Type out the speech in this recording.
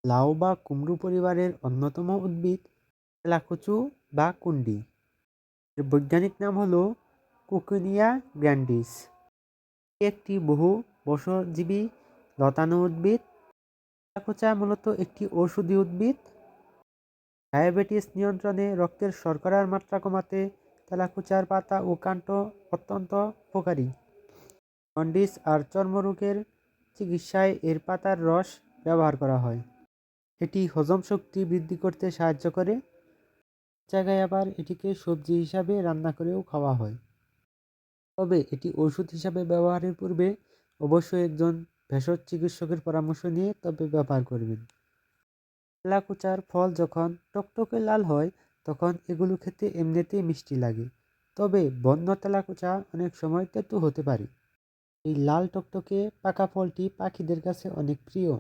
লাউ বা কুমড়ো পরিবারের অন্যতম উদ্ভিদ তেলাকুচু বা কুন্ডি। এর বৈজ্ঞানিক নাম হলো কুকিনিয়া গ্র্যান্ডিস। এটি একটি বহু বর্ষজীবী লতানো উদ্ভিদ। তেলাকুচা মূলত একটি ঔষধি উদ্ভিদ। ডায়াবেটিস নিয়ন্ত্রণে, রক্তের শর্করার মাত্রা কমাতে তেলাকুচার পাতা ও কাণ্ড অত্যন্ত উপকারী। জন্ডিস আর চর্মরোগের চিকিৎসায় এর পাতার রস ব্যবহার করা হয়। এটি হজম শক্তি বৃদ্ধি করতে সাহায্য করে। জায়গায় আবার এটিকে সবজি হিসাবে রান্না করেও খাওয়া হয়। তবে এটি ওষুধ হিসাবে ব্যবহারের পূর্বে অবশ্যই একজন ভেষজ চিকিৎসকের পরামর্শ নিয়ে তবে ব্যবহার করবেন। তেলাকুচার ফল যখন টকটকে লাল হয় তখন এগুলো খেতে এমনিতেই মিষ্টি লাগে। তবে বন্য তেলাকুচা অনেক সময় তেতো হতে পারে। এই লাল টকটকে পাকা ফলটি পাখিদের কাছে অনেক প্রিয়।